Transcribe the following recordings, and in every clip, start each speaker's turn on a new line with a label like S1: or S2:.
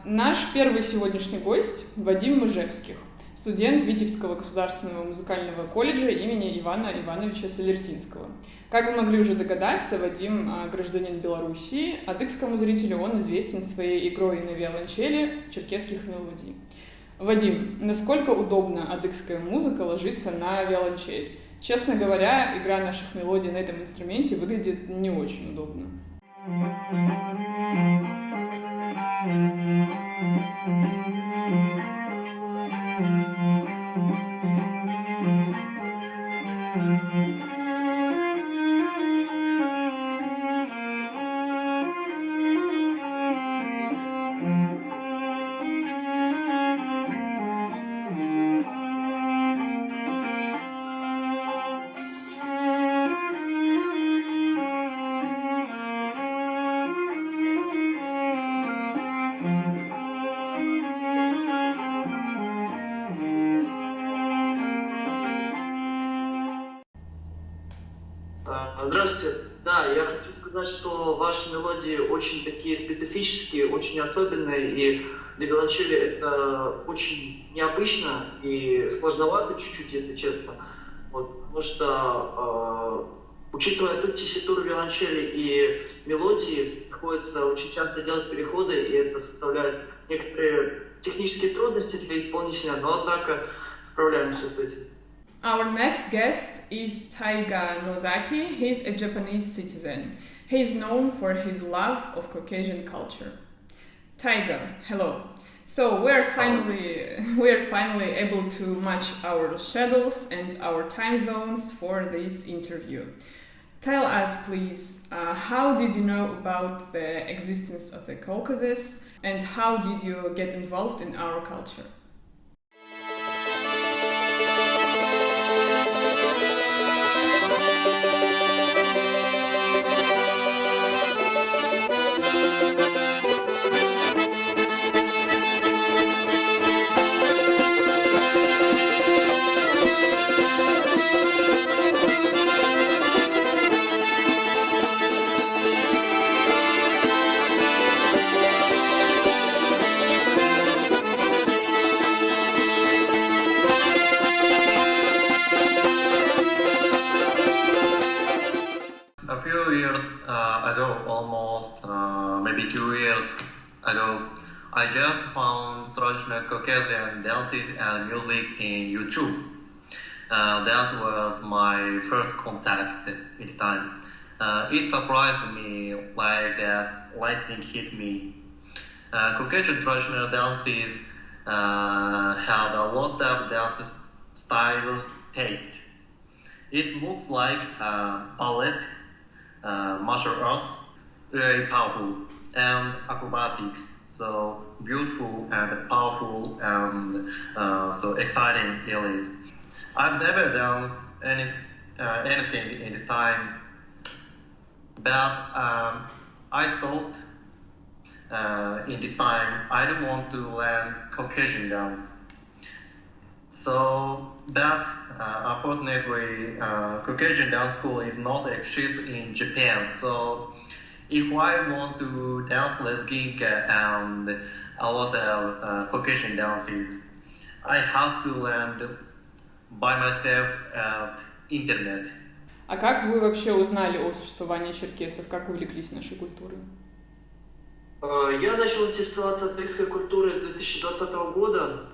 S1: Наш первый сегодняшний гость – Вадим Мыжевских, студент Витебского государственного музыкального колледжа имени Ивана Ивановича Солертинского. Как вы могли уже догадаться, Вадим – гражданин Белоруссии, адыгскому зрителю он известен своей игрой на виолончели черкесских мелодий. Вадим, насколько удобно адыгская музыка ложится на виолончель? Честно говоря, игра наших мелодий на этом инструменте выглядит не очень удобно.
S2: Здравствуйте. Да, я хочу сказать, что ваши мелодии очень такие специфические, очень особенные, и для виолончели это очень необычно и сложновато чуть-чуть, если честно. Вот, потому что, учитывая ту тесситуру виолончели и мелодии, приходится очень часто делать переходы, и это составляет некоторые технические трудности для исполнителя, но, однако, справляемся с этим.
S1: Our next guest is Taiga Nozaki. He's a Japanese citizen. He is known for his love of Caucasian culture. Taiga, hello. So we're finally able to match our schedules and our time zones for this interview. Tell us, please, how did you know about the existence of the Caucasus and how did you get involved in our culture?
S3: A few years ago, almost maybe 2 years ago, I just found traditional Caucasian dances and music in YouTube. That was my first contact at the time. It surprised me like that lightning hit me. Caucasian traditional dances have a lot of dance styles taste. It looks like ballet, martial arts, very powerful, and acrobatics. So beautiful and powerful and so exciting it is. I've never done anything in this time, but I thought in this time I don't want to learn Caucasian dance. So that unfortunately Caucasian dance school is not exist in Japan. So if I want to dance Lesginka and a lot of Caucasian dances, I have to learn by myself at internet.
S1: А как вы вообще узнали о существовании черкесов? Как увлеклись нашей культурой?
S2: Я начал интересоваться адыгской культурой с 2020 года.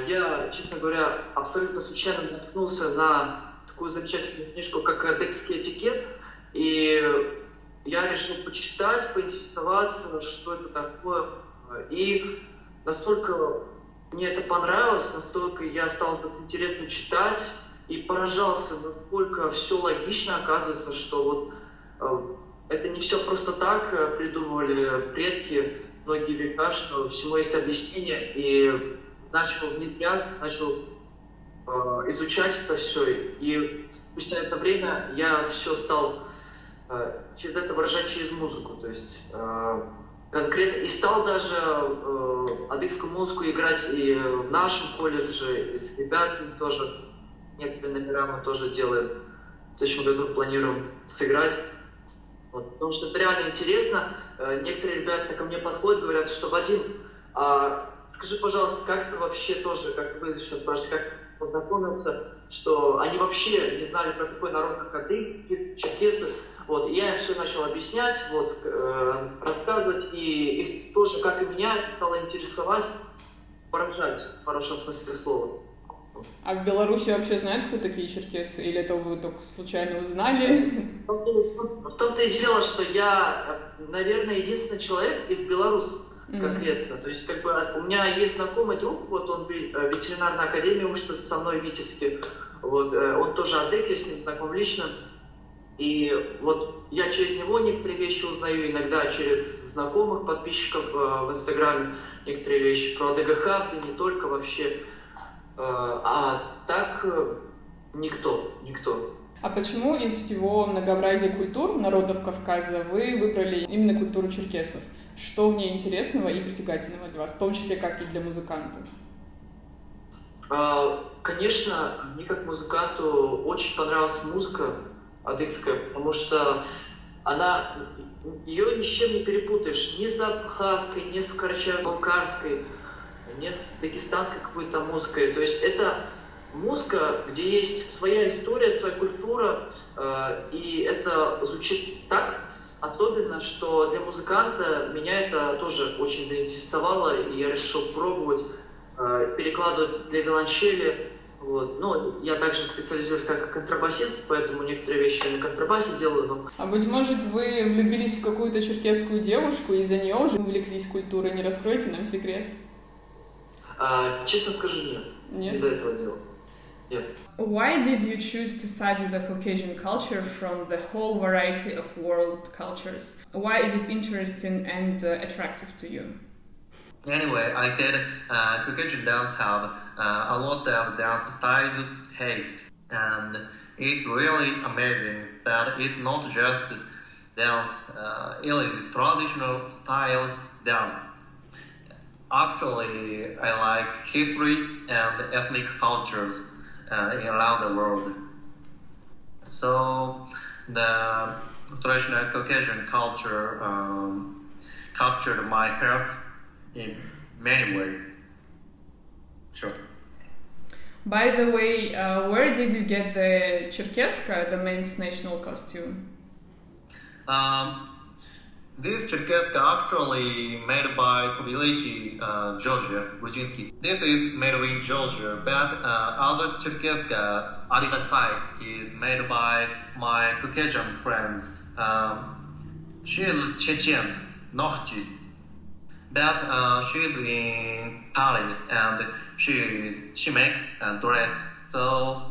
S2: Я, честно говоря, абсолютно случайно наткнулся на такую замечательную книжку, как «Адыгский этикет», и я решил почитать, поинтересоваться, что это такое. И настолько мне это понравилось, настолько я стал интересно читать и поражался, насколько все логично оказывается, что вот это не все просто так придумывали предки многие века, что всему есть объяснение, и начал внедрять, начал изучать это все. И спустя это время я все стал через это выражать через музыку. То есть конкретно и стал даже адыгскую музыку играть и в нашем колледже, и с ребятами тоже. Некоторые номера мы тоже делаем. В следующем году планируем сыграть. Вот, потому что это реально интересно. Некоторые ребята ко мне подходят, говорят, что Вадим, Скажи, пожалуйста, как ты вообще тоже, как вы сейчас спрашиваете, как познакомился, что они вообще не знали про такой народ, как адыги, черкесы. Вот, и я им все начал объяснять, вот, рассказывать, и их тоже, как и меня, стало интересовать, поражать, в хорошем смысле слова.
S1: А в Беларуси вообще знают, кто такие черкесы? Или это вы только случайно узнали?
S2: В том-то и дело, что я, наверное, единственный человек из Беларуси конкретно. То есть, как бы, у меня есть знакомый друг, вот он в ветеринарной академии учится со мной в Витебске. Вот, он тоже адык, я с ним знаком лично. И вот я через него некоторые вещи узнаю, иногда через знакомых подписчиков в Инстаграме, некоторые вещи про АДГХ, не только вообще. А так никто.
S1: А почему из всего многообразия культур народов Кавказа вы выбрали именно культуру черкесов? Что в ней интересного и притягательного для вас, в том числе как и для музыканта?
S2: Конечно, мне как музыканту очень понравилась музыка адыгская, потому что ее ни с чем не перепутаешь, ни с абхазской, ни с карачаево-балкарской, ни с дагестанской какой-то музыкой. То есть это музыка, где есть своя история, своя культура, и это звучит так особенно, что для музыканта меня это тоже очень заинтересовало, и я решил пробовать перекладывать для виолончели. Вот. Но я также специализируюсь как контрабасист, поэтому некоторые вещи я на контрабасе делаю. Но...
S1: А быть может, вы влюбились в какую-то черкесскую девушку и из-за нее уже увлеклись культурой? Не раскройте нам секрет.
S2: Честно скажу, нет. Из-за этого дела. Нет.
S1: Why did you choose to study the Caucasian culture from the whole variety of world cultures? Why is it interesting and attractive to you?
S3: Anyway, I said Caucasian dance have a lot of dance styles, taste, and it's really amazing that it's not just dance, it is traditional style dance. Actually, I like history and ethnic cultures around the world. So the traditional Caucasian culture captured my heart in many ways. Sure.
S1: By the way, where did you get the Cherkeska, the men's national costume?
S3: This Cherkeska actually made by Tbilisi, Georgia, Gruzinski. This is made in Georgia, but other Cherkeska, Arigatai, is made by my Caucasian friends. She is Chechen, Nokhchi, but she is in Paris and she makes and dress. So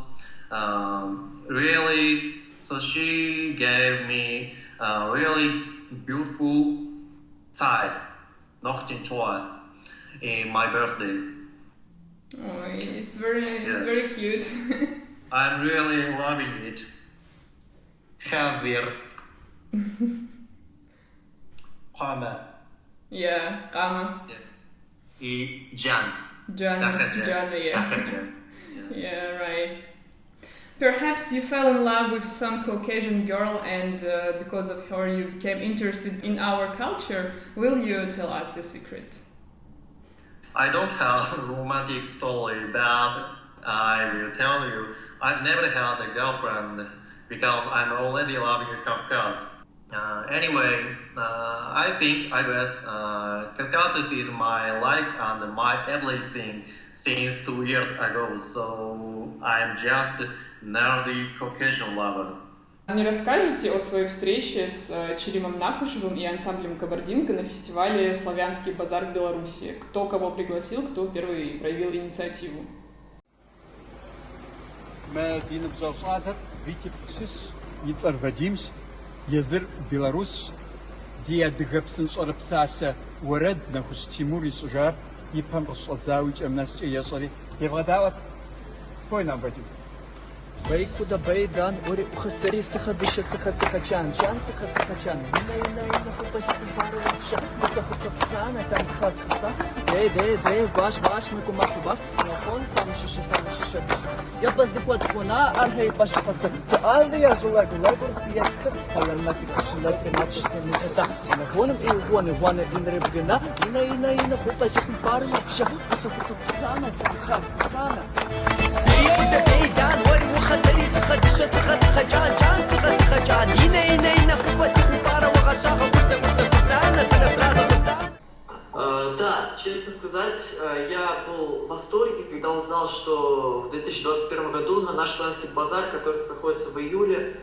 S3: she gave me really beautiful side, Nokhchin Chua, in my birthday.
S1: Oh, it's very cute.
S3: I'm really loving it. Hazir. Qama.
S1: Yeah, Qama.
S3: Yeah. Jan.
S1: Yeah. Yeah, right. Perhaps you fell in love with some Caucasian girl and because of her you became interested in our culture. Will you tell us the secret?
S3: I don't have a romantic story, but I will tell you, I've never had a girlfriend because I'm already loving Kafkas. Anyway, I guess Caucasus is my life and my everything since 2 years ago, so I'm just nerdy Caucasian lover.
S1: Не расскажете о своей встрече с Черимом Нахушевым и ансамблем Кабардинка на фестивале «Славянский базар» в Беларуси? Кто кого пригласил, кто первый проявил инициативу?
S4: Медина Бжавшатер, Витебскшиш, Ицар Вадимш, Языр Беларусь, Диадыгапсын Шарапсаша, Уаред Нахуш Тимур и Шужар, Ипам Шадзауич, Амнасч и Яшари, Еврадават, спой нам, Вадим.
S5: Бейкуда бейдан, ори ухасари сахабиша сахасахачан, чан сахасахачан, ина хупаси пару ша, хуца хуца пса, на сам хас пса, Де, ваш, ми кумак, нахон, там шише. Я без дикот вона, аргей паша паца. Це альди я жила, це я це. Але на кишила примачиш не та. Нагоним і гони він рибгина. Іна, хопа, чекін пару, ще. Пацу, пацана, сахав, пацана. Бейдан, ори ухасари, саха, джан, саха, джан. Іна, хопа, чекін пару, вагашаха, пацана, саха, пацана.
S2: Да, честно сказать, я был в восторге, когда узнал, что в 2021 году на наш славянский базар, который проходит в июле,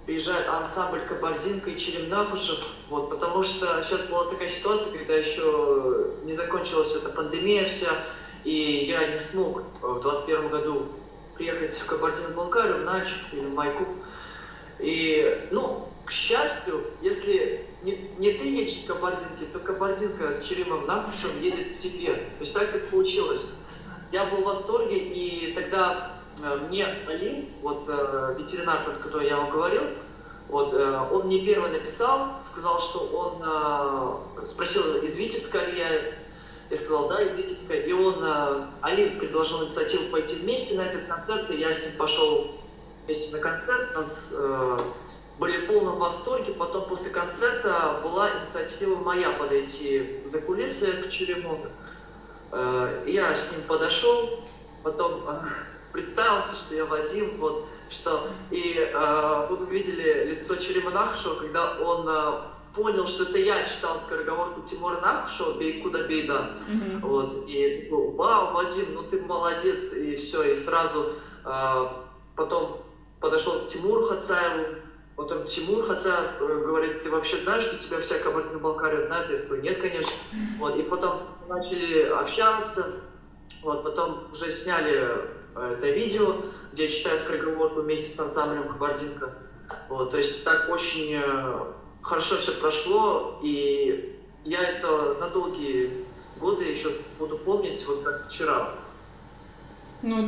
S2: приезжает ансамбль Кабардинка и Черемнахушев, вот, потому что сейчас была такая ситуация, когда еще не закончилась эта пандемия вся, и я не смог в 2021 году приехать в Кабардино-Балкарию, в Начу или в Майку. И, к счастью, если не ты едешь в Кабардинке, то Кабардинка с Черемом Нахушем едет к тебе. То есть так и получилось. Я был в восторге, и тогда мне Али, ветеринар, про который я вам говорил, он мне первый написал, сказал, что он спросил, из Витебска ли я сказал, да, из Витебска. И Али предложил инициативу пойти вместе на этот концерт, и я с ним пошел вместе на концерт. Были в полном восторге. Потом после концерта была инициатива моя подойти за кулисы к Черему. Я с ним подошел, потом представился, что я Вадим, и вы увидели лицо Черема Нахушева, когда он понял, что это я читал скороговорку Тимура Нахушева «Бейкуда Бейдан». И такой: вау, Вадим, ты молодец, и все, и сразу потом подошел к Тимуру Хацаеву. Потом Тимур Хацаев говорит: ты вообще знаешь, что тебя вся Кабардино-Балкария знает? Я говорю: нет, конечно. И потом начали общаться. Потом уже сняли это видео, где я читаю скороговорку вместе с ансамблем Кабардинка. То есть так очень хорошо все прошло, и я это на долгие годы еще буду помнить, как вчера.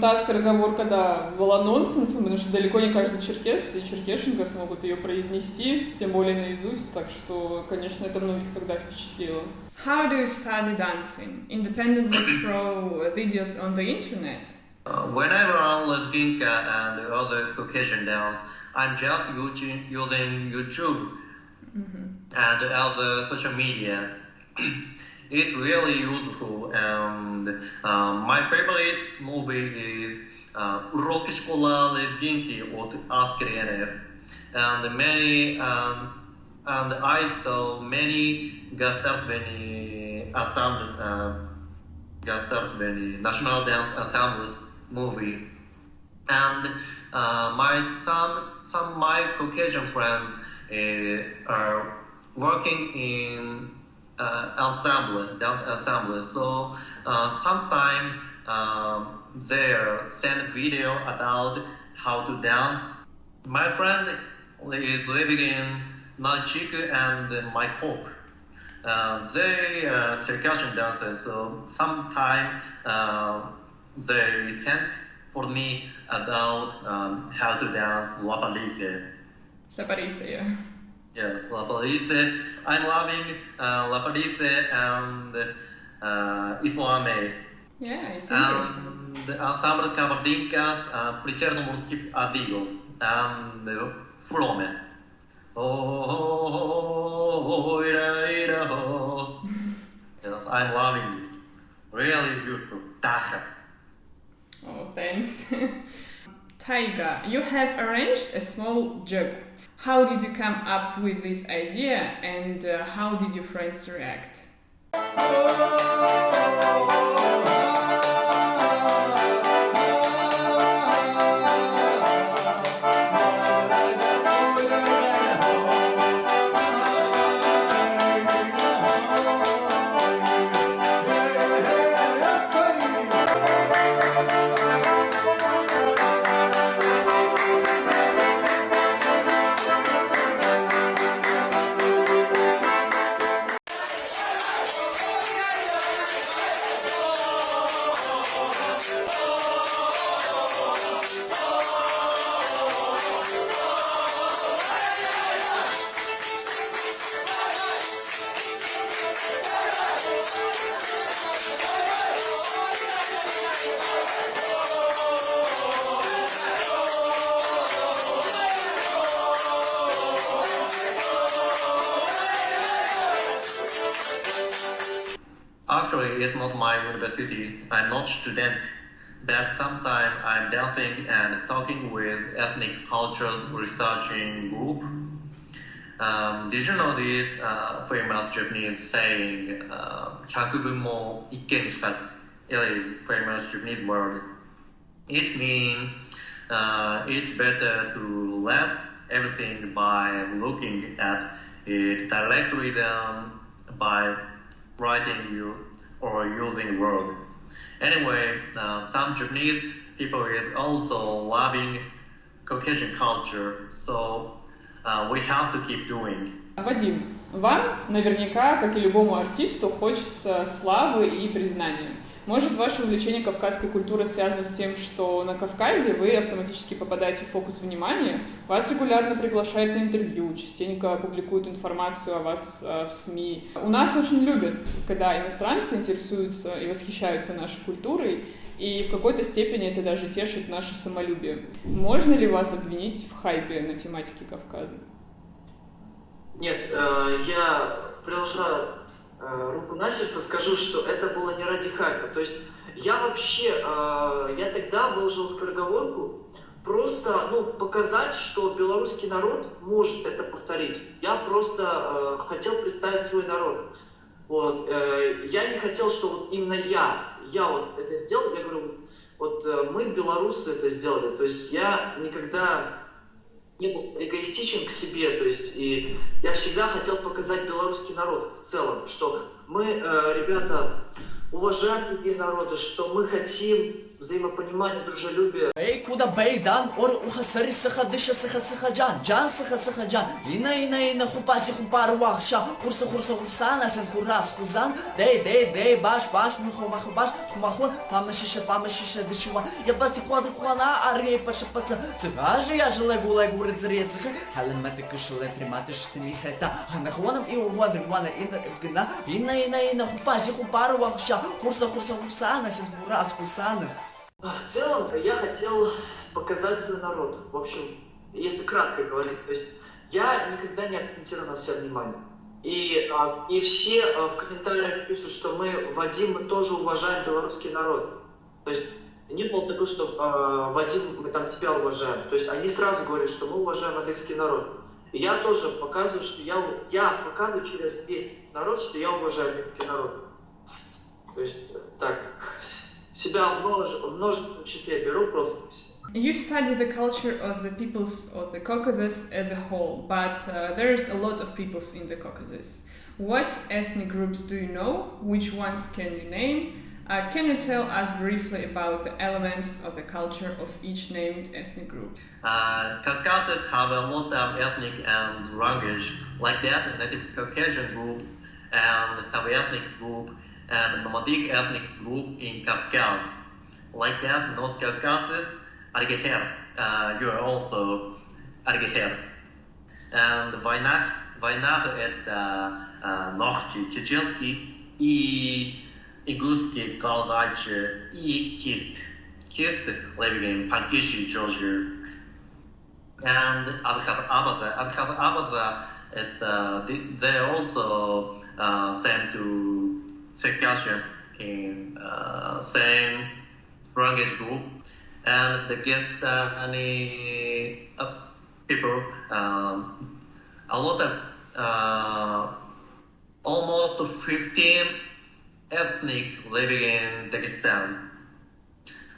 S1: Та скороговорка, да, была нонсенсом, потому что далеко не каждый черкес и черкешенка смогут ее произнести, тем более наизусть, так что, конечно, это многих тогда впечатлило. How do you study dancing? Independently throw videos on the internet?
S3: Whenever I'm Lesbinka and other Caucasian dance, I'm just using YouTube and other social media. It's really useful, and my favorite movie is Уроки школа лезгинки от Аскеренер, and I saw many государственные ensembles, государственные national dance ensembles movie, and some of my Caucasian friends are working in dance ensemble. So sometimes they send video about how to dance. My friend is living in Nalchik and Maikop. They are Circassian dancers, so sometimes they sent for me about how to dance La Palisse.
S1: La Palisse, yeah.
S3: Yes, La Palisse. I'm loving La Palisse and Islame.
S1: Yeah, it's interesting.
S3: And ensemble Kabardinka, Причерноморских Адигов, and Fulome. Yes, I'm loving it. Really beautiful. Tacha.
S1: Oh, thanks. Taiga, you have arranged a small jug. How did you come up with this idea, and how did your friends react?
S3: it's not my university. I'm not student. But sometimes I'm dancing and talking with ethnic cultures researching group. Did you know this famous Japanese saying, 百聞も一見にしかず? It is famous Japanese word. It means it's better to learn everything by looking at it directly than by writing you or using word. Anyway, some Japanese people is also loving Caucasian culture, so we have to keep doing.
S1: Вадим, вам наверняка, как и любому артисту, хочется славы и признания. Может, ваше увлечение кавказской культурой связано с тем, что на Кавказе вы автоматически попадаете в фокус внимания, вас регулярно приглашают на интервью, частенько публикуют информацию о вас в СМИ. У нас очень любят, когда иностранцы интересуются и восхищаются нашей культурой, и в какой-то степени это даже тешит наше самолюбие. Можно ли вас обвинить в хайпе на тематике Кавказа?
S2: Нет, я приложа руку на сердце, скажу, что это было не ради хайпа. То есть я вообще, я тогда выложил скороговорку просто, показать, что белорусский народ может это повторить. Я просто хотел представить свой народ. Вот, я не хотел, что вот именно я вот это сделал. Я говорю, вот мы, белорусы, это сделали. То есть я никогда не был эгоистичен к себе, то есть и я всегда хотел показать белорусский народ в целом, что мы, ребята, уважаем другие народы, что мы хотим взаимопонимания, дружелюбия.
S5: Эй, куда бейдан, ор ухасари сахадыша сахаджан, джан сахаджан, ина хупаси хупар вахша, хурса хурсана, сен хурас хузан, дей баш мухомахбаш, хумахон, памашиша дышуа. Я басти хуана арей паша, цыгажи я желаю гуры зрецха, хален маты кышле триматы штрихета, ханахоном и угуана ина хупаси хупар вахша, хурса хурсана, сен хурас хузан.
S2: В целом, я хотел показать свой народ. В общем, если кратко говорить, то есть я никогда не акцентирую на себя внимание. И все в комментариях пишут, что Вадим, мы тоже уважаем белорусский народ. То есть не было такого, что Вадим, мы там тебя уважаем. То есть они сразу говорят, что мы уважаем адыгский народ. И я тоже показываю, что я показываю через весь народ, что я уважаю адыгский народ. То есть так... себя в множественном числе беру просто.
S1: You study the culture of the peoples of the Caucasus as a whole, but there's a lot of peoples in the Caucasus. What ethnic groups do you know? Which ones can you name? Can you tell us briefly about the elements of the culture of each named ethnic group?
S3: Caucasus have a lot of ethnic and language, like that Native Caucasian group and Sub-ethnic group and nomadic ethnic group in Kafkaz. Like that, North Caucasus, Argeter, you are also Argeter. And Vaynakh это Ногчи, Чеченский, и Игусский, Галгач, и Kist living in Pankishy, Georgia. And Abkhaz they also same to Circassian in same language group, and the Gestani people, a lot of almost 15 ethnic living in Dagestan,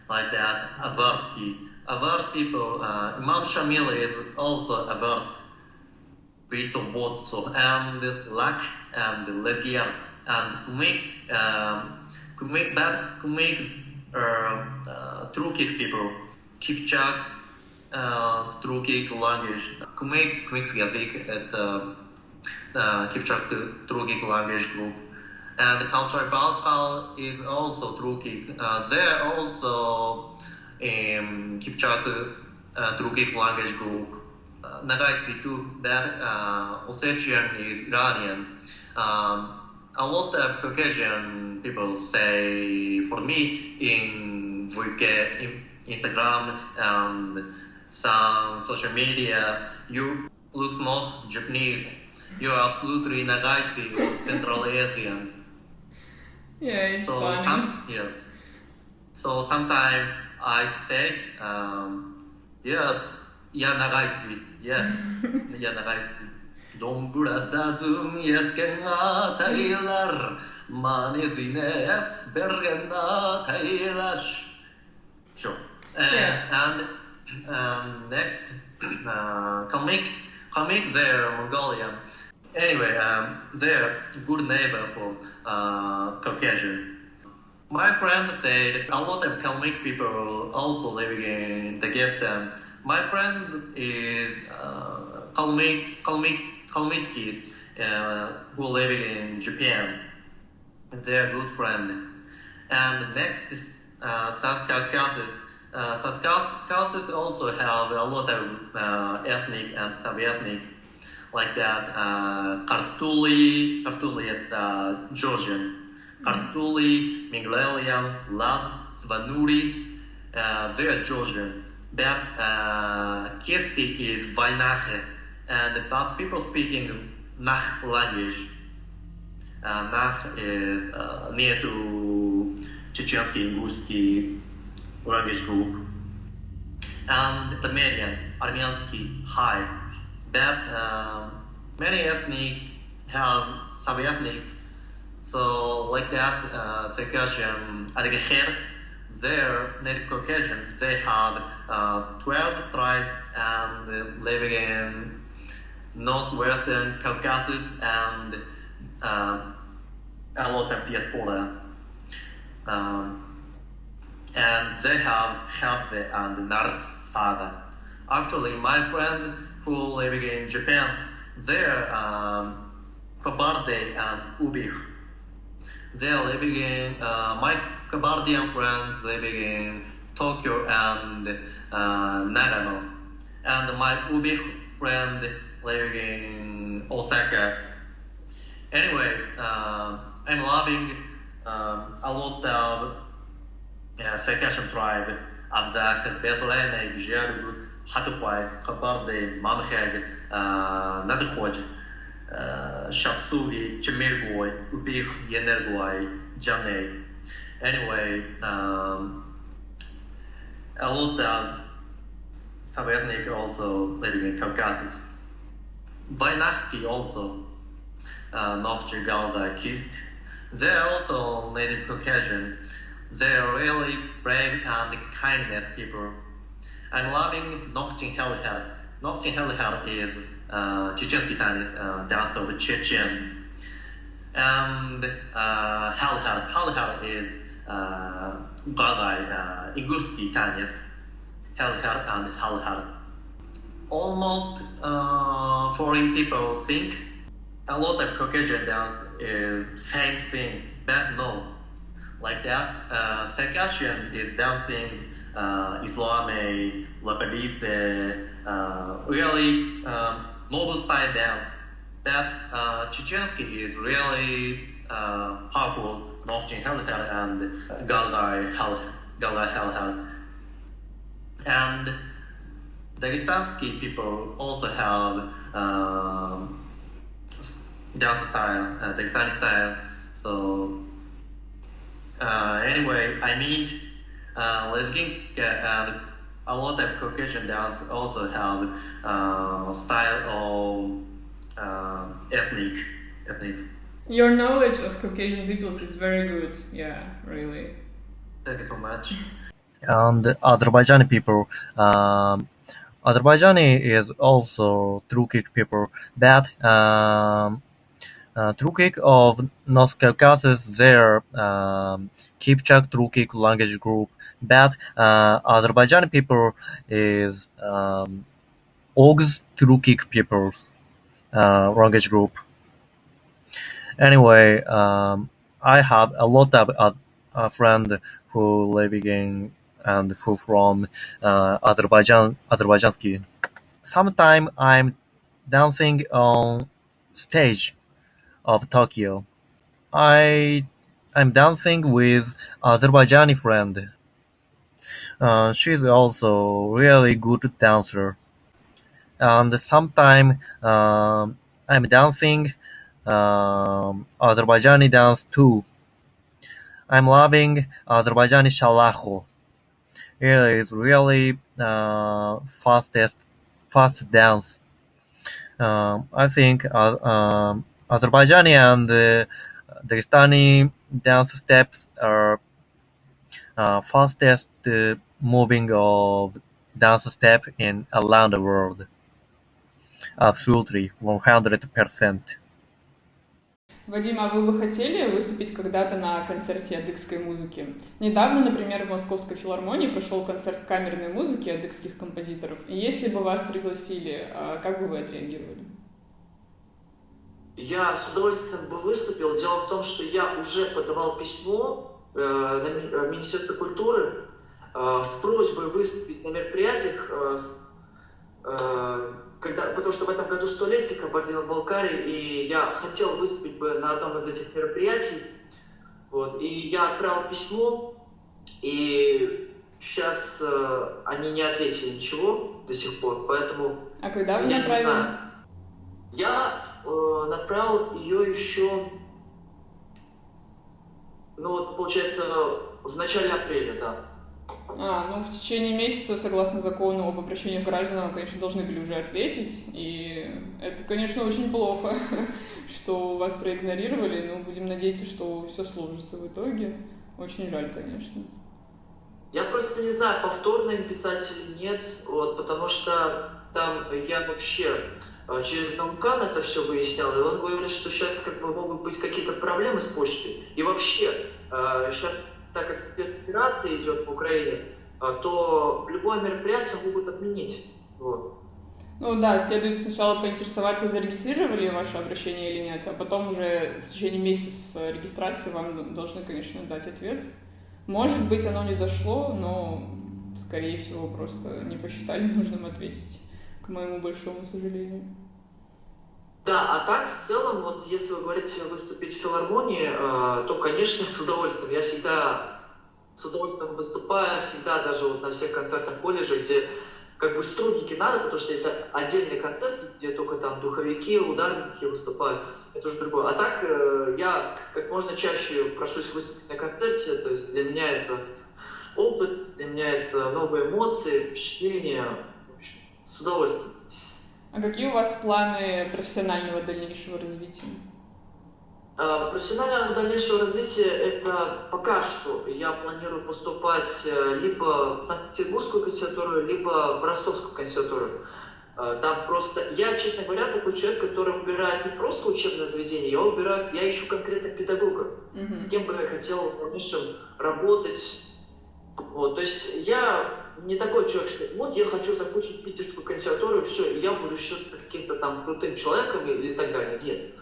S3: like that. Avar people, Imam Shamil is also Avar, bits of both, so and Lak and Levgian. And Kumik Trukik people, Kipchak, Trukik language. Kumik's язык это Kipchak Trukik language group. And the culture Balkal is also Trukik. They are also in Kipchak Trukik language group. Nagaytsi too, that Ossetian is Iranian. A lot of Caucasian people say, for me, in VK, in Instagram, and some social media, you look not Japanese. You are absolutely Nagaiti or Central Asian.
S1: Yeah, it's
S3: So
S1: funny.
S3: yes. So sometimes I say, yes, я нравится, yes, я нравится. Домбурасазым ескенга тайлар, манезинес бергена тайлаш. Sure. And next, Kalmyk, they're Mongolian. Anyway, they're good neighbor for Caucasian. My friend said a lot of Kalmyk people also living in Dagestan. My friend is Kalmyki, who living in Japan. They're good friend. And next is South Caucasus. South Caucasus also have a lot of ethnic and sub-ethnic like that. Kartuli at Georgian. Kartuli, Minglelian, Laz, Svanuri, they're Georgian. But Kirti is Vainache, but people speaking Nach language. Nach is near to Chechensky, Ingusky language group. And Armeniansky high. But many ethnic have sub-ethnics. So like that, Circassian, Adgeher, they're Native Caucasian. They have 12 tribes and living in northwestern Caucasus and a lot of diaspora. And they have Havze and Nartsaga. Actually, my friends who living in Japan, they're Kabarde and Ubich. They are living in my Kabardian friends living in Tokyo and Nagano, and my Ubich friend living in Osaka. Anyway, I'm loving a lot of Circassian tribe, Abzak, Bethlene, Bjerg, Hatupai, Kabarde, Mamheg, Nadkhoj. Shapsugi, Chemirgoi, Ubich, Yenergoi, Jane. Anyway, a lot of sub-ethnic also living in Caucasus. Vainaksky also, Novchi Galda Kist. They're also native Caucasian. They're really brave and kindness people. I'm loving Novchin Helihel. Novchin Helihel is Chechensky tanец, dance of Chechen. And Halhal is Gagai, Ingusky tanец, Halhal and Halhal. Almost foreign people think a lot of Caucasian dance is same thing, but no. Like that, Circassian is dancing Islami, Lapalise, really noble style dance. But Chechensky is really powerful, Novchin Helhel and Galgai Helhel. And Dagestansky people also have dance style, Dagestani style. So anyway, I meet Lezgin and a lot of Caucasian dance also have style of ethnic.
S1: Your knowledge of Caucasian peoples is very good. Yeah, really.
S3: Thank you so much.
S6: And Azerbaijani people. Azerbaijani is also Turkic people, but Turkic of North Caucasus, their Kipchak Turkic language group, but Azerbaijani people is Oghuz Turkic peoples language group. Anyway, I have a lot of friends who living in and who from Azerbaijansky. Sometimes I'm dancing on stage of Tokyo. I'm dancing with Azerbaijani friend. She's also really good dancer. And sometimes I'm dancing Azerbaijani dance too. I'm loving Azerbaijani Shalahu. It is really fast dance. I think Azerbaijani and Dagestani dance steps are fastest moving of dance step in around the world. Absolutely, 100%.
S1: Вадим, а вы бы хотели выступить когда-то на концерте адыгской музыки? Недавно, например, в Московской филармонии прошел концерт камерной музыки адыгских композиторов. И если бы вас пригласили, как бы вы отреагировали?
S2: Я с удовольствием бы выступил. Дело в том, что я уже подавал письмо на Министерство культуры с просьбой выступить на мероприятиях, потому что в этом году столетие Кабардино-Балкарии, и я хотел выступить бы на одном из этих мероприятий. Вот. И я отправил письмо, и сейчас они не ответили ничего до сих пор, поэтому
S1: А когда вы
S2: я
S1: направили?
S2: не знаю. Я направил ее еще, получается, в начале апреля, да.
S1: В течение месяца, согласно закону об обращениях граждан, вы, конечно, должны были уже ответить. И это, конечно, очень плохо, что вас проигнорировали, но будем надеяться, что все сложится в итоге. Очень жаль, конечно.
S2: Я просто не знаю, повторно им писать или нет, потому что там я вообще через Наукан это все выяснял, и он говорит, что сейчас могут быть какие-то проблемы с почтой. И вообще, сейчас, так как спецоперация идет в Украине, то любое мероприятие могут отменить. Вот.
S1: Следует сначала поинтересоваться, зарегистрировали ваше обращение или нет, а потом уже в течение месяца с регистрации вам должны, конечно, дать ответ. Может быть, оно не дошло, но, скорее всего, просто не посчитали нужным ответить, к моему большому сожалению.
S2: Да, а так, в целом, если вы говорите выступить в филармонии, то, конечно, с удовольствием. Я всегда с удовольствием выступаю, всегда даже на всех концертах колледжа, где струнники надо, потому что есть отдельные концерты, где только там духовики, ударники выступают, это уже другое. А так, я как можно чаще прошусь выступить на концерте, то есть для меня это опыт, для меня это новые эмоции, впечатления, в общем, с удовольствием.
S1: А какие у вас планы профессионального дальнейшего развития?
S2: Профессионального дальнейшего развития это пока что я планирую поступать либо в Санкт-Петербургскую консерваторию, либо в Ростовскую консерваторию. Там просто я, честно говоря, такой человек, который выбирает не просто учебное заведение, я ищу конкретно педагога, с кем бы я хотел в дальнейшем работать. То есть я не такой человек, что я хочу закончить Питерскую консерваторию, все, и я буду считаться каким-то там крутым человеком или так далее. Нет,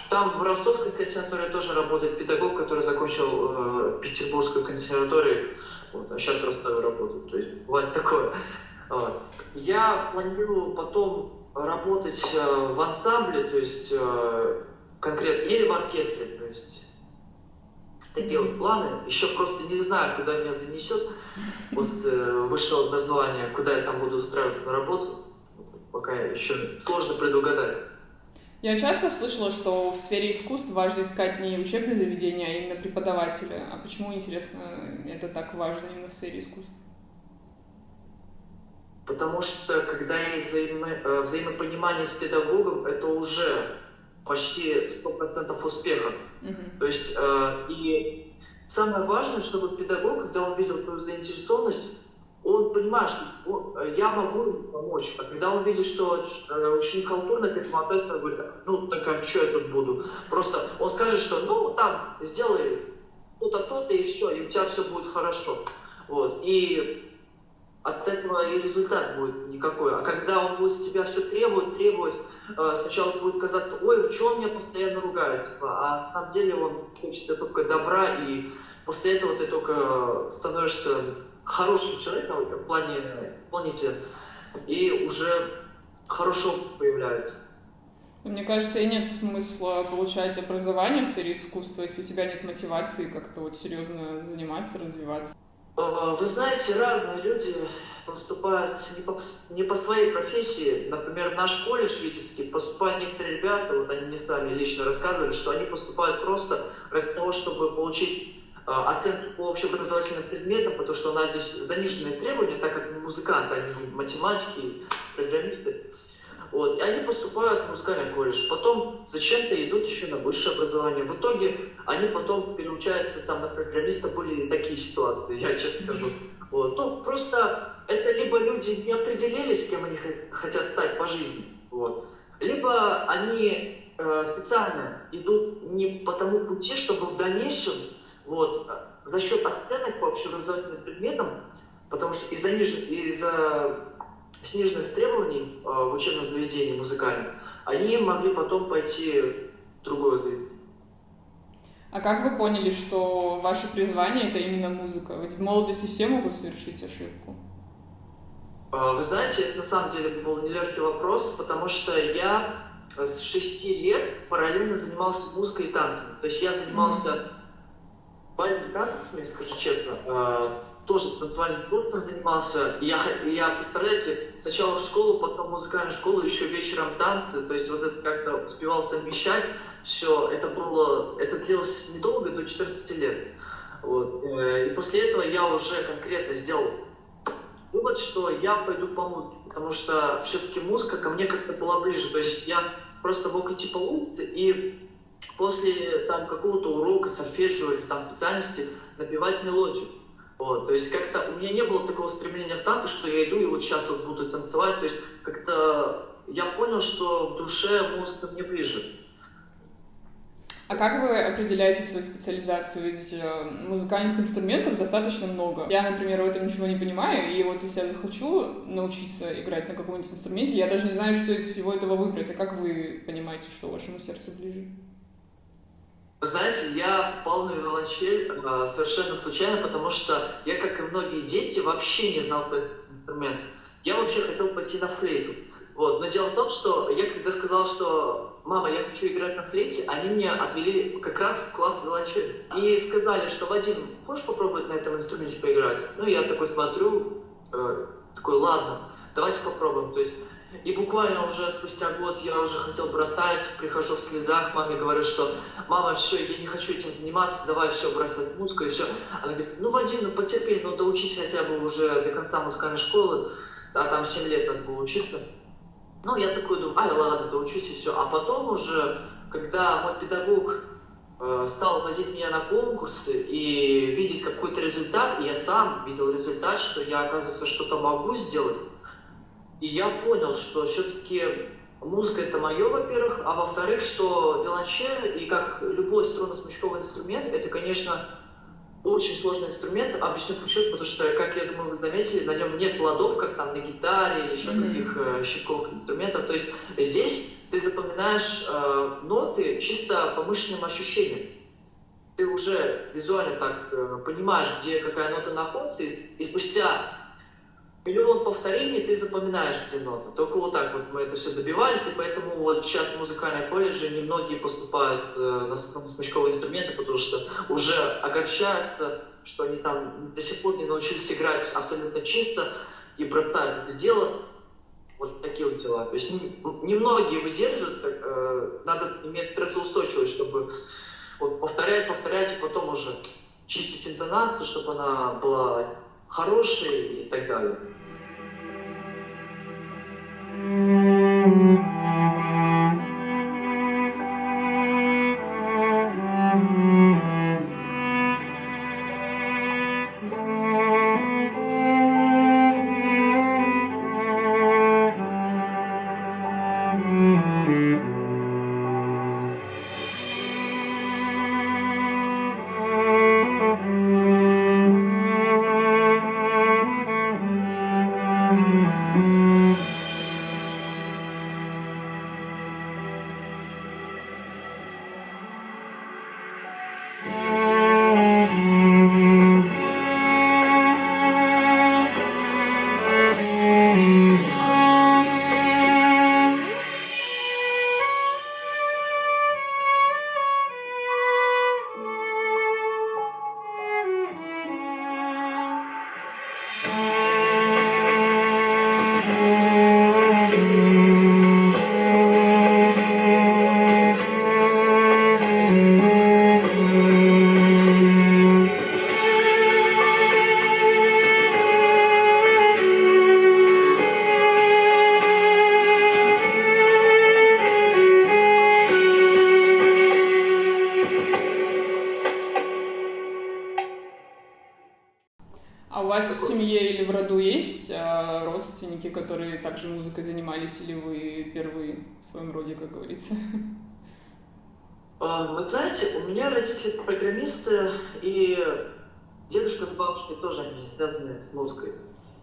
S2: там в Ростовской консерватории тоже работает педагог, который закончил Петербургскую консерваторию, а сейчас в Ростове работает. То есть бывает такое. Я планирую потом работать в ансамбле, то есть конкретно, или в оркестре, то есть такие планы. Еще просто не знаю, куда меня занесет после высшего образования, куда я там буду устраиваться на работу. Пока еще сложно предугадать.
S1: Я часто слышала, что в сфере искусств важно искать не учебное заведение, а именно преподавателя. А почему, интересно, это так важно именно в сфере искусств?
S2: Потому что когда есть взаимопонимание с педагогом, это уже почти 100% успеха. То есть, и самое важное, чтобы педагог, когда он видел твою заинтересованность, он понимает, что я могу ему помочь. А когда он видит, что ученик халтурно к этому относится, он говорит, так а что я тут буду? Просто он скажет, что там сделай то-то, то-то, и все, и у тебя все будет хорошо. И от этого и результат будет никакой. А когда он будет с тебя все требовать, сначала будет казаться, в чем меня постоянно ругают, а на самом деле он хочет только добра, и после этого ты только становишься хорошим человеком в плане и уже хороший опыт появляется.
S1: Мне кажется, и нет смысла получать образование в сфере искусства, если у тебя нет мотивации как-то серьезно заниматься, развиваться.
S2: Вы знаете, разные люди поступают не по своей профессии. Например, в наш колледж Витебский поступают некоторые ребята, вот они мне сами лично рассказывали, что они поступают просто ради того, чтобы получить оценки по общеобразовательным предметам, потому что у нас здесь заниженные требования, так как мы музыканты, они математики, программисты. Вот. И они поступают в музыкальный колледж. Потом зачем-то идут еще на высшее образование. В итоге они потом переучаются там на программиста. Были такие ситуации, я честно скажу. Вот. Ну, просто это либо люди не определились, кем они хотят стать по жизни, вот. Либо они специально идут не по тому пути, чтобы в дальнейшем вот, за счет оценок по общеобразовательным предметам, потому что из-за сниженных требований в учебном заведении музыкальном, они могли потом пойти в другое заведение.
S1: А как вы поняли, что ваше призвание — это именно музыка? Ведь в молодости все могут совершить ошибку.
S2: Вы знаете, это на самом деле был нелегкий вопрос, потому что я с 6 лет параллельно занимался музыкой и танцами. То есть я занимался бальными танцами, скажу честно, тоже танцевальным курсом занимался. Я, представляете, сначала в школу, потом в музыкальную школу, еще вечером танцы. То есть вот это как-то успевал совмещать. Все, это длилось недолго, до 14 лет. Вот. И после этого я уже конкретно сделал вывод, что я пойду по музыке, потому что все-таки музыка ко мне как-то была ближе. То есть я просто мог идти по улице и после там какого-то урока сольфеджио или там специальности напевать мелодию. Вот, то есть как-то у меня не было такого стремления в танце, что я иду и вот сейчас вот буду танцевать. То есть как-то я понял, что в душе музыка мне ближе.
S1: А как вы определяете свою специализацию? Ведь музыкальных инструментов достаточно много. Я, например, в этом ничего не понимаю, и вот если я захочу научиться играть на каком-нибудь инструменте, я даже не знаю, что из всего этого выбрать. А как вы понимаете, что вашему сердцу ближе?
S2: Знаете, я попал на виолончель совершенно случайно, потому что я, как и многие дети, вообще не знал этот инструмент. Я вообще хотел пойти на флейту. Вот. Но дело в том, что я когда сказал, что «мама, я хочу играть на флейте», они меня отвели как раз в класс виолончели. И сказали, что «Вадим, хочешь попробовать на этом инструменте поиграть?» Ну, я такой смотрю, такой «ладно, давайте попробуем». То есть, и буквально уже спустя год я уже хотел бросать, прихожу в слезах, маме говорю, что «мама, все, я не хочу этим заниматься, давай все, бросать музыку и все». Она говорит «ну, Вадим, ну потерпи, ну доучись хотя бы уже до конца музыкальной школы, а там 7 лет надо было учиться». Ну, я такой думаю, ладно, доучусь и все. А потом уже, когда мой педагог стал водить меня на конкурсы и видеть какой-то результат, и я сам видел результат, что я, оказывается, что-то могу сделать, и я понял, что все-таки музыка — это мое, во-первых, а во-вторых, что виолончель и как любой струнно-смычковый инструмент, это, конечно, очень сложный инструмент. Объясню почему, потому что, как я думаю, вы заметили, на нем нет ладов, как там на гитаре или еще каких щипковых инструментов. То есть здесь ты запоминаешь ноты чисто по мышечным ощущениям. Ты уже визуально так понимаешь, где какая нота находится, и спустя миллион повторений ты запоминаешь, где ноты. Только вот так вот мы это все добивались, и поэтому вот сейчас в музыкальном колледже немногие поступают на смычковые инструменты, потому что уже огорчаются, что они там до сих пор не научились играть абсолютно чисто и бросают это дело. Вот такие вот дела. То есть немногие выдерживают, надо иметь стрессоустойчивость, чтобы вот повторять, и потом уже чистить интонацию, чтобы она была хорошей и так далее.
S1: А у вас в семье или в роду есть родственники, которые также музыкой занимались, или вы первые в своем роде, как говорится?
S2: Вы знаете, у меня родители программисты, и дедушка с бабушкой тоже они не связаны с музыкой.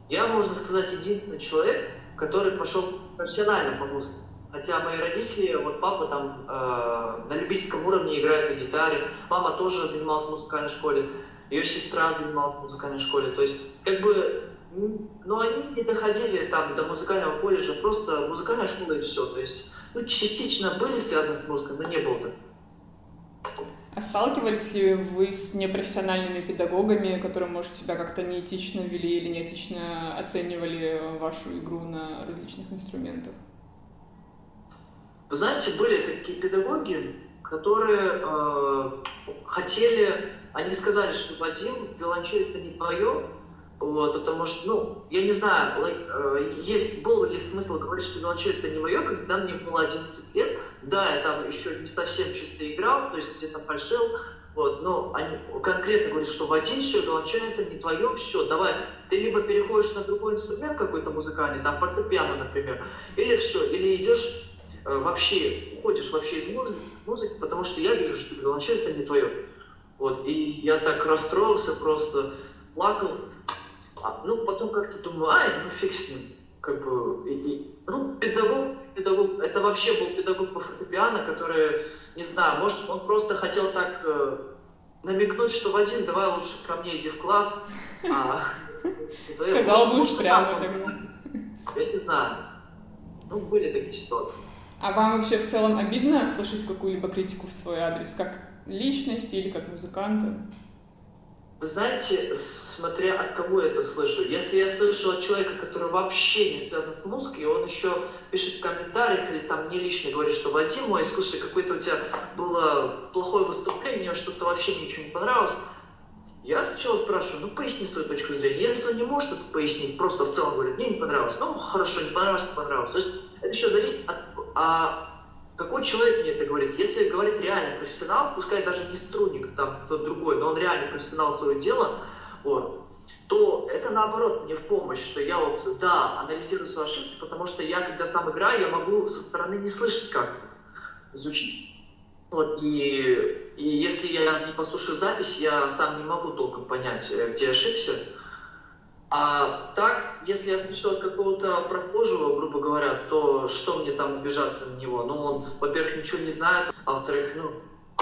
S2: Я, можно сказать, единственный человек, который пошел профессионально по музыке. Хотя мои родители, вот папа там на любительском уровне играет на гитаре, мама тоже занималась в музыкальной школе, ее сестра занималась в музыкальной школе. То есть, как бы, ну, они не доходили там до музыкального колледжа, просто музыкальная школа и все. То есть, ну, частично были связаны с музыкой, но не было так.
S1: А сталкивались ли вы с непрофессиональными педагогами, которые, может, себя как-то неэтично вели или неэтично оценивали вашу игру на различных инструментах?
S2: Вы знаете, были такие педагоги, которые хотели, они сказали, что Вадим, виолончель это не твое, вот, потому что, ну, я не знаю, был ли смысл говорить, что виолончель это не мое, когда мне было 11 лет, да, я там еще не совсем чисто играл, то есть где-то фальшил, вот, но они конкретно говорят, что Вадим, все, виолончель это не твое, все, давай, ты либо переходишь на другой инструмент какой-то музыкальный, там фортепиано, например, или все, или идешь вообще, уходишь вообще из музыки, потому что я вижу, что виолончель это не твое. Вот, и я так расстроился, просто плакал. Ну, потом как-то думаю, ну фиг с ним. Как бы, ну, педагог, это вообще был педагог по фортепиано, который, не знаю, может, он просто хотел так намекнуть, что Вадим, давай лучше ко мне иди в класс.
S1: Сказал бы уж прямо тогда.
S2: Я не знаю. Ну, были такие ситуации.
S1: А вам вообще в целом обидно слышать какую-либо критику в свой адрес, как личности или как музыканта?
S2: Вы знаете, смотря от кого я это слышу. Если я слышу от человека, который вообще не связан с музыкой, и он еще пишет в комментариях или там мне лично говорит, что Вадим мой, слушай, какое-то у тебя было плохое выступление, мне что-то вообще ничего не понравилось. Я сначала спрашиваю, ну поясни свою точку зрения. Если он не может это пояснить, просто в целом говорит, мне не понравилось. Ну хорошо, не понравилось, не понравилось. То есть это еще зависит от какой человек мне это говорит. Если говорит реально профессионал, пускай даже не струнник, там кто-то другой, но он реально профессионал своего дела, вот, то это наоборот мне в помощь, что я вот, да, анализирую свои ошибки, потому что я, когда сам играю, я могу со стороны не слышать, как звучит. Вот, и если я не послушаю запись, я сам не могу толком понять, где ошибся. А так, если я слышу от какого-то прохожего, грубо говоря, то что мне там обижаться на него? Ну, он, во-первых, ничего не знает, а во-вторых, ну,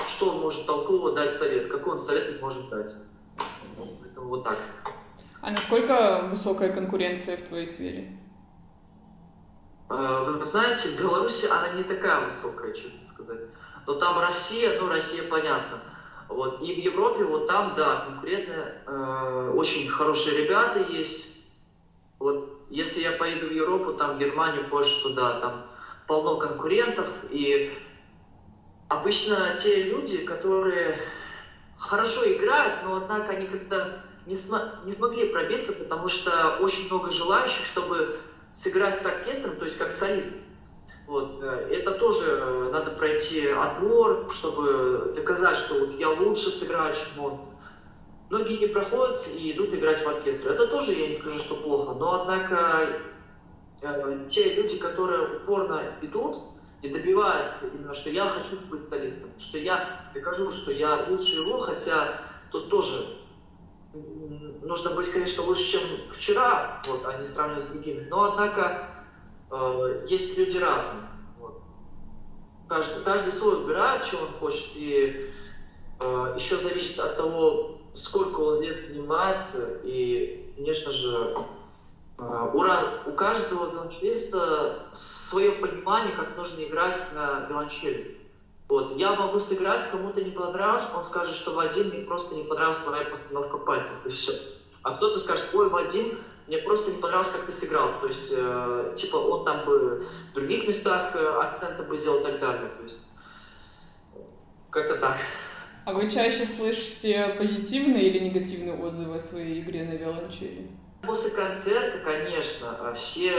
S2: что он может толково дать совет? Какой он совет может дать? Поэтому вот так.
S1: А насколько высокая конкуренция в твоей сфере?
S2: Вы знаете, в Беларуси она не такая высокая, честно сказать. Но там Россия, ну, Россия понятно. Вот. И в Европе, вот там, да, конкурентно, очень хорошие ребята есть. Вот. Если я поеду в Европу, там, в Германию, Польшу, туда, там полно конкурентов. И обычно те люди, которые хорошо играют, но, однако, они как-то не смогли пробиться, потому что очень много желающих, чтобы сыграть с оркестром, то есть как солист. Вот. Это тоже надо пройти отбор, чтобы доказать, что вот я лучше сыграю, чем он. Многие не проходят и идут играть в оркестр. Это тоже, я не скажу, что плохо, но, однако, те люди, которые упорно идут и добивают именно, что я хочу быть солистом, что я докажу, что я лучше его, хотя тут тоже нужно быть, конечно, лучше, чем вчера, вот, а не сравнивать с другими. Но, однако, есть люди разные. Вот. Каждый свой выбирает, что он хочет, и еще зависит от того, сколько он лет занимается, и, конечно же, у каждого виолончелиста свое понимание, как нужно играть на виолончели. Вот. Я могу сыграть, кому-то не понравилось, он скажет, что Вадим, мне просто не понравилась твоя постановка пальцев, и все. А кто-то скажет, ой, Вадим, мне просто не понравилось, как ты сыграл. То есть, типа, он там бы в других местах акценты бы делал и так далее. То есть, как-то так.
S1: А вы чаще слышите позитивные или негативные отзывы о своей игре на виолончели?
S2: После концерта, конечно, все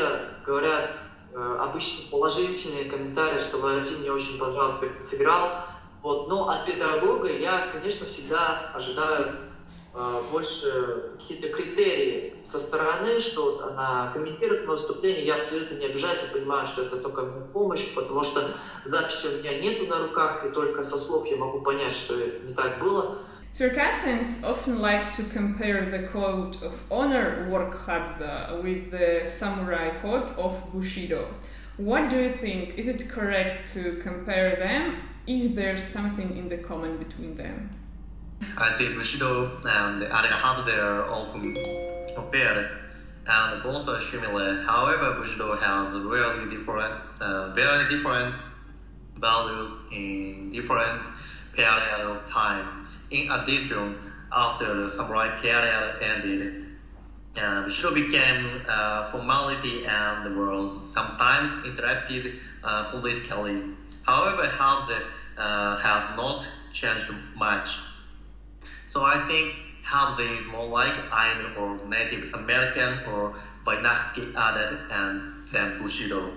S2: говорят обычно положительные комментарии, что Вадим мне очень понравился, как ты сыграл. Вот. Но от педагога я, конечно, всегда ожидаю больше какие-то критерии со стороны, что вот она комментирует мое выступление, я абсолютно не обижаюсь, я понимаю, что это только мне помощь, потому что записи у меня нету на руках, и только со слов я могу понять, что это не так было.
S1: Circassians often like to compare the code of honor work Habza with the samurai code of Bushido. What do you think? Is it correct to compare them? Is there something in the common between them?
S3: I think Bushido and Habza are often compared, and both are similar. However, Bushido has really different, very different values in different period of time. In addition, after the samurai period ended, Bushido became a formality and was sometimes interrupted politically. However, Habza has not changed much. So I think Habza is more like Ainu or Native American or Vainaski added and than Bushido.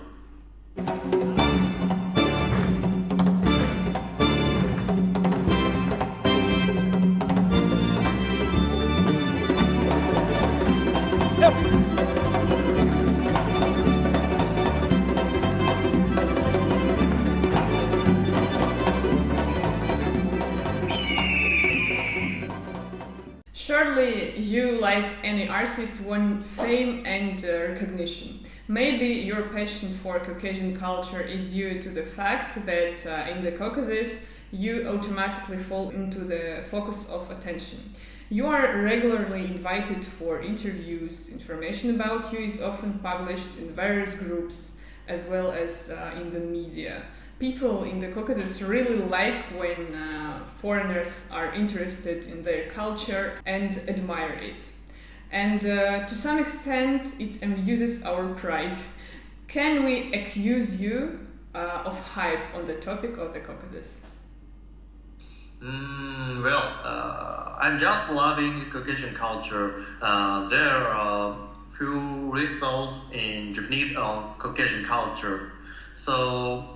S1: Surely you, like any artist, want fame and recognition. Maybe your passion for Caucasian culture is due to the fact that in the Caucasus you automatically fall into the focus of attention. You are regularly invited for interviews, information about you is often published in various groups as well as in the media. People in the Caucasus really like when foreigners are interested in their culture and admire it. And to some extent, it amuses our pride. Can we accuse you of hype on the topic of the Caucasus?
S3: I'm just loving Caucasian culture. There are few resources in Japanese on Caucasian culture. So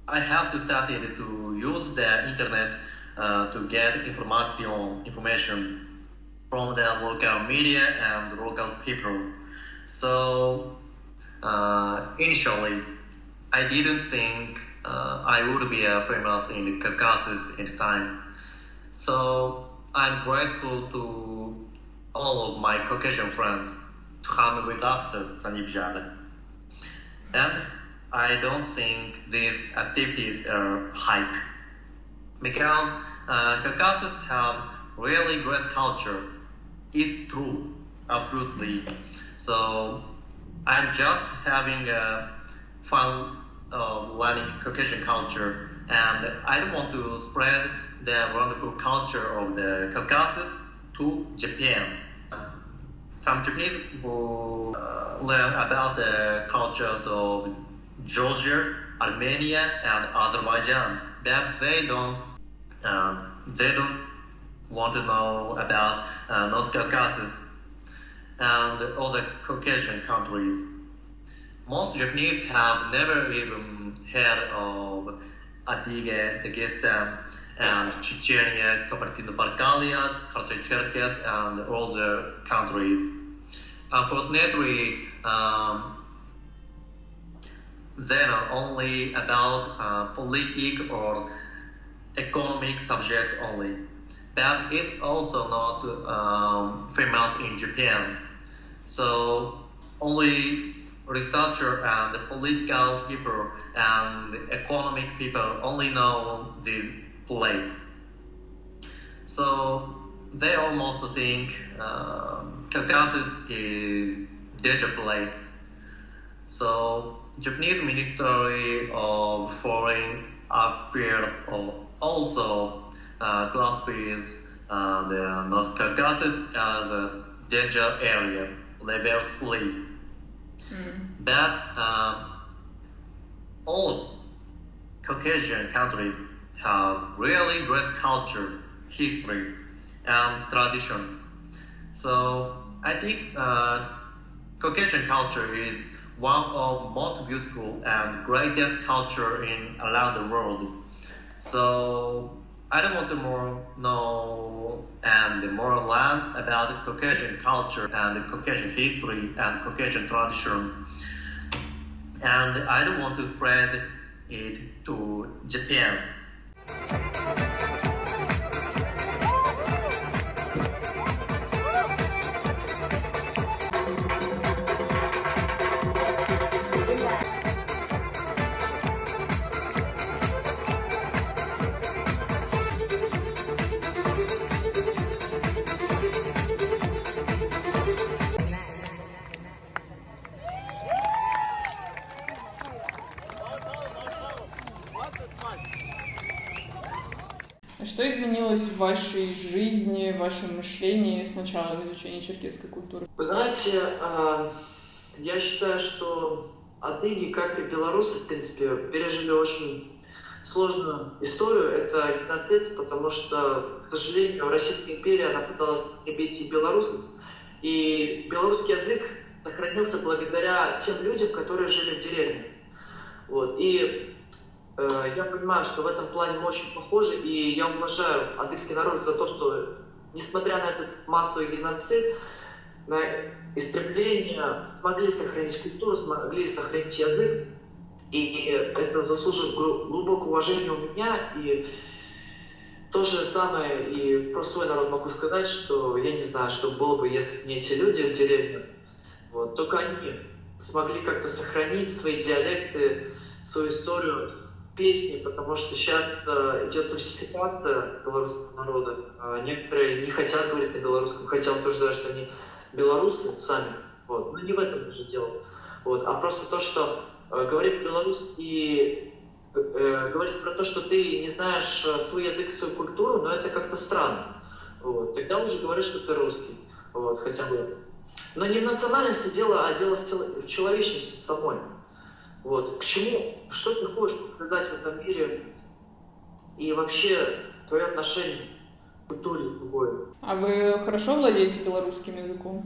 S3: I have to start to use the internet to get information from the local media and local people. So initially, I didn't think I would be famous in the Caucasus at the time. So I'm grateful to all of my Caucasian friends to have with us and I don't think these activities are hype because Caucasus have really great culture. It's true, absolutely. So I'm just having fun learning Caucasian culture, and I don't want to spread the wonderful culture of the Caucasus to Japan. Some Japanese people learn about the cultures of Georgia, Armenia, and Azerbaijan, but they don't want to know about North Caucasus and other Caucasian countries. Most Japanese have never even heard of Adiga, Dagestan, and Chechnya, Kabardino-Balkaria, Karachay-Cherkess, and other countries. Unfortunately, they know only about political or economic subject only, but it's also not famous in Japan. So only researcher and political people and economic people only know this place. So they almost think Caucasus is danger place. So Japanese Ministry of Foreign Affairs also classifies the North Caucasus as a danger area, level 3. But all Caucasian countries have really great culture, history, and tradition. So I think Caucasian culture is one of most beautiful and greatest culture in around the world. So I don't want to more know and more learn about Caucasian culture and Caucasian history and Caucasian tradition. And I don't want to spread it to Japan.
S1: Что изменилось в вашей жизни, в вашем мышлении с началом изучения черкесской культуры?
S2: Вы знаете, я считаю, что адыги, как и белорусы, в принципе, пережили очень сложную историю. Это геноцид, потому что, к сожалению, Российская империя, она пыталась перебить и белорусов. И белорусский язык сохранился благодаря тем людям, которые жили в деревне. Вот. И я понимаю, что в этом плане мы очень похожи, и я уважаю адыгский народ за то, что, несмотря на этот массовый геноцид, на истребление, смогли сохранить культуру, смогли сохранить язык, и это заслуживает глубокого уважения у меня, и то же самое и про свой народ могу сказать, что я не знаю, что было бы, если бы не эти люди в деревне. Вот. Только они смогли как-то сохранить свои диалекты, свою историю, песни, потому что сейчас идет русификация белорусского народа. Некоторые не хотят говорить на белорусском, хотя утверждают, что они белорусы сами. Вот. Но не в этом же дело. Вот. А просто то, что говорить белорусский, говорить про то, что ты не знаешь свой язык и свою культуру, но это как-то странно. Вот. Тогда уже говоришь, что ты русский. Вот. Хотя бы. Но не в национальности дело, а дело в человечности самой. Вот. К чему? Что ты хочешь показать в этом мире? И вообще твое отношение к культуре другое.
S1: А вы хорошо владеете белорусским языком?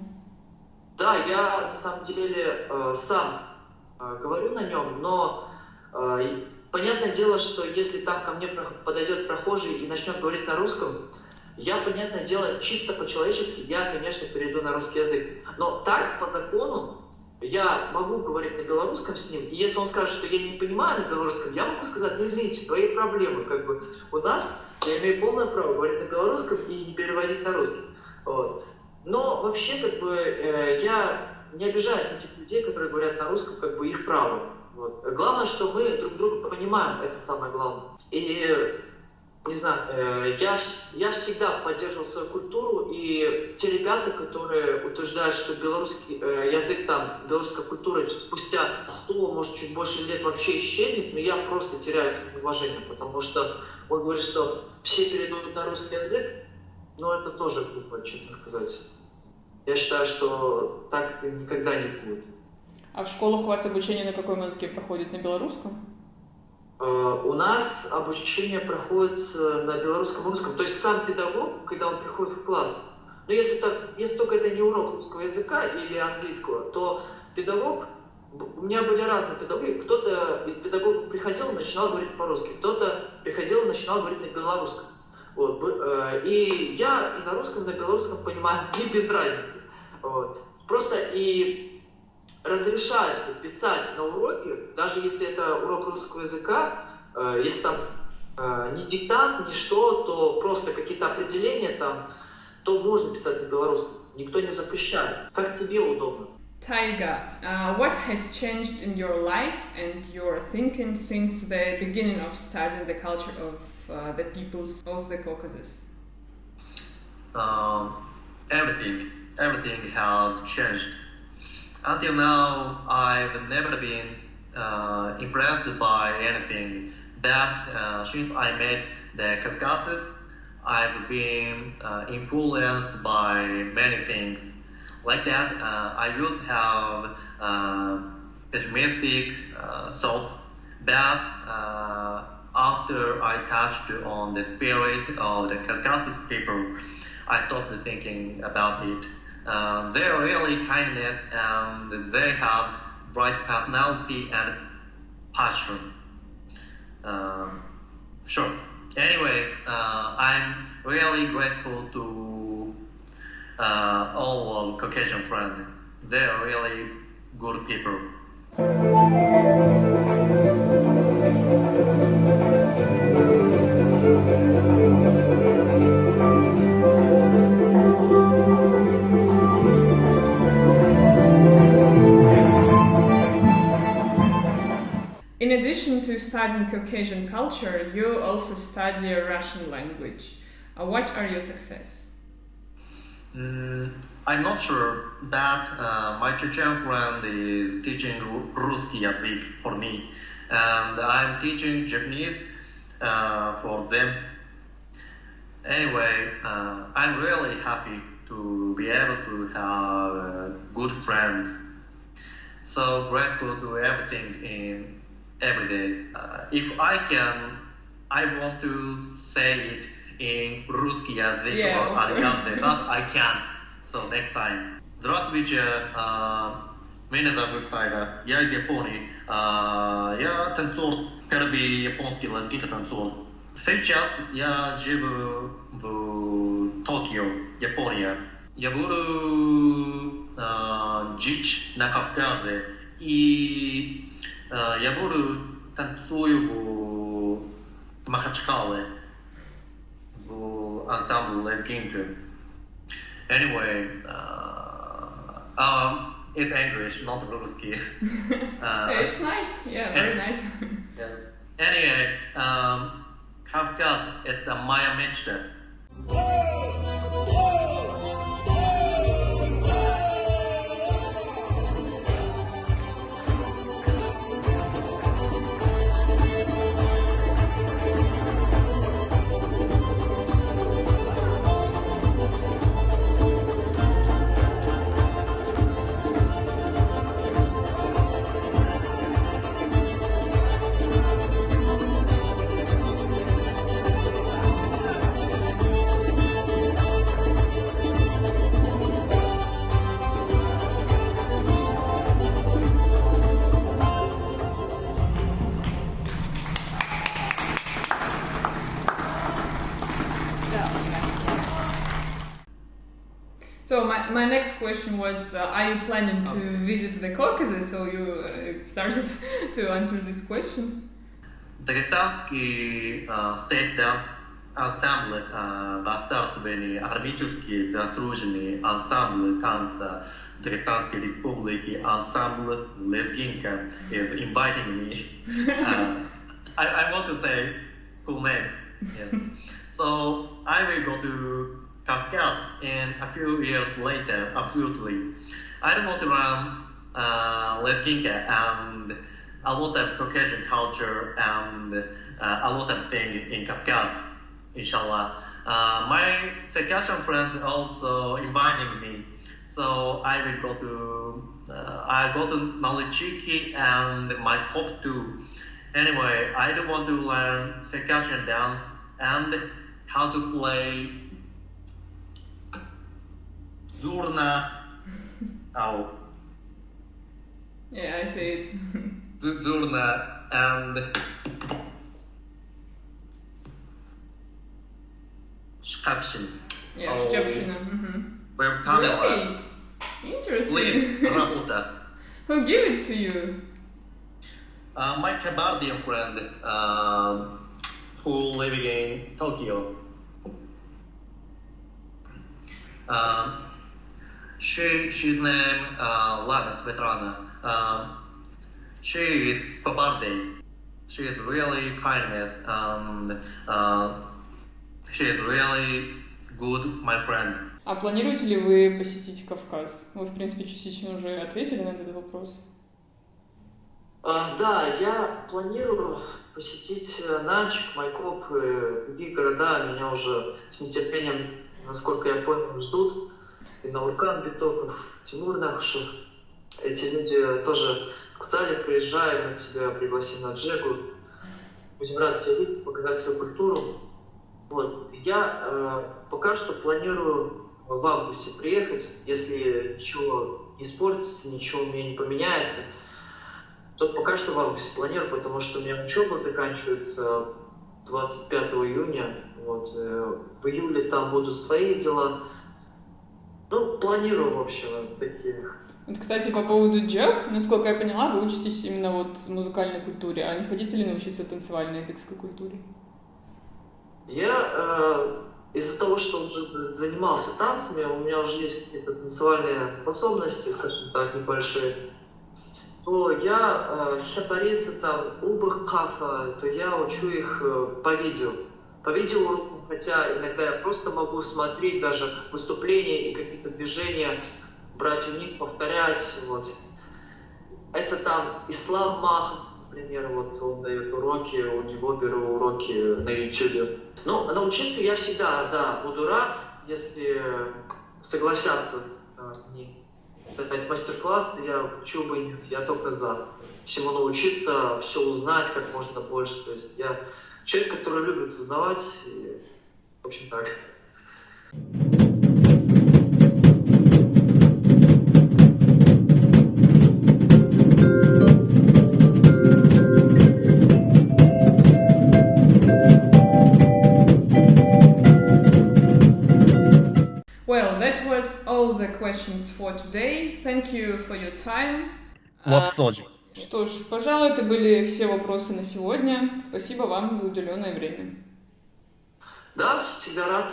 S2: Да, я на самом деле сам говорю на нем, но понятное дело, что если там ко мне подойдет прохожий и начнет говорить на русском, я, понятное дело, чисто по-человечески, я, конечно, перейду на русский язык. Но так, по закону, я могу говорить на белорусском с ним, и если он скажет, что я не понимаю на белорусском, я могу сказать, ну извините, твои проблемы, как бы у нас, я имею полное право говорить на белорусском и не переводить на русский. Вот. Но вообще, как бы, я не обижаюсь на тех людей, которые говорят на русском, как бы их право. Вот. Главное, что мы друг друга понимаем, это самое главное. И не знаю, я всегда поддерживал свою культуру, и те ребята, которые утверждают, что белорусский язык, там, белорусская культура спустя 100, может, чуть больше лет вообще исчезнет, но я просто теряю это уважение, потому что он говорит, что все перейдут на русский язык, но это тоже глупо, честно сказать. Я считаю, что так никогда не будет.
S1: А в школах у вас обучение на каком языке проходит? На белорусском?
S2: У нас обучение проходит на белорусском и русском. То есть сам педагог, когда он приходит в класс, но если только это не урок русского языка или английского, то педагог, у меня были разные педагоги, кто-то из педагогов приходил и начинал говорить по-русски, кто-то приходил и начинал говорить на белорусском. Вот. И я и на русском, и на белорусском понимаю, не без разницы. Вот. Просто и разрешается писать на уроке, даже если это урок русского языка, если там не диктант, ни что, то просто какие-то определения там, то можно писать на белорусском. Никто не запрещает. Как тебе удобно.
S1: Taiga, what has changed in your life and your thinking since the beginning of studying the culture of the peoples of the Caucasus?
S3: Everything has changed. Until now, I've never been impressed by anything. But since I met the Caucasus, I've been influenced by many things. Like that, I used to have pessimistic thoughts, but after I touched on the spirit of the Caucasus people, I stopped thinking about it. They're really kindness, and they have bright personality and passion. Sure, Anyway, I'm really grateful to all of Caucasian friends. They're really good people.
S1: In addition to studying Caucasian culture, you also study Russian language. What are your success?
S3: I'm not sure that my Chechen friend is teaching Русский язык for me, and I'm teaching Japanese for them. Anyway, I'm really happy to be able to have good friends. So grateful to everything in every day. If I can, I want to say it in русский язык or алиганте, but I can't. So next time. Здравствуйте, меня зовут Тайга, я из Японии. Я танцор, первый японский лезгинка танцор. Сейчас я живу в Токио, Япония. Я буду жить на Кавказе и я буду танцую в Махачкале в ансамбле лезгинка. Anyway, it's English, not Ruski.
S1: It's nice, yeah, very nice.
S3: Yes. Anyway, Кавказ – это моя мечта.
S1: So my next question was, are you planning to visit the Caucasus? So you started to answer this question.
S3: Дагестанский state dance ансамбль государственный армический заслуженный ансамбль танца Дагестанской республики ансамбль Лезгинка is inviting me. I want to say cool name. Yes. So I will go to Kafka in a few years later, absolutely. I don't want to learn Lezginka and a lot of Caucasian culture and a lot of things in Kafka, inshallah. My Circassian friends also inviting me, so I will go to Nalichiki and my pop too. Anyway, I do want to learn Circassian dance and how to play Zurna. Oh.
S1: Yeah, I see it.
S3: Zurna and Shkapshin.
S1: Yeah, Shchepshina.
S3: Where Kamila.
S1: Great. Interesting.
S3: Please, Rahuta.
S1: Who gave it to you?
S3: My Kabardian friend who living in Tokyo. She's named Lana Svetlana. She is Kabardi. She is really kindness and she is really good, my friend.
S1: А планируете ли вы посетить Кавказ? Вы, в принципе, частично уже ответили на этот вопрос.
S2: Да, я планирую посетить Нанчик, Майкоп и другие города. Меня уже с нетерпением, насколько я понял, ждут. И Науркан Битоков, Тимур Нахушев. Эти люди тоже сказали, приезжай, мы тебя пригласим на Джегу. Будем рады тебя видеть, показать свою культуру. Вот. Я пока что планирую в августе приехать, если ничего не испортится, ничего у меня не поменяется, то пока что в августе планирую, потому что у меня учеба заканчивается 25 июня. Вот. В июле там будут свои дела. Ну, планирую, в общем, такие.
S1: Вот, кстати, по поводу джеб, насколько я поняла, вы учитесь именно вот музыкальной культуре, а не хотите ли научиться танцевальной эдакской культуре?
S2: Я из-за того, что уже занимался танцами, у меня уже есть какие-то танцевальные способности, скажем так, небольшие, то я хепарисы там, убах-хафа, то я учу их по видео. По видеоурокам, хотя иногда я просто могу смотреть даже выступления и какие-то движения, брать у них, повторять. Вот. Это там Ислам Мах, например, вот он дает уроки, у него беру уроки на YouTube. Ну, научиться я всегда, да, буду рад, если согласятся мне дать мастер-класс, я почему бы нет, я только за. Всему научиться, все узнать как можно больше. То есть я человек, который любит узнавать, и, в общем, так.
S1: Well, that was all the questions for today. Thank you for your time.
S6: Лапсоджи.
S1: Что ж, пожалуй, это были все вопросы на сегодня. Спасибо вам за уделенное время.
S2: Да, всегда рад.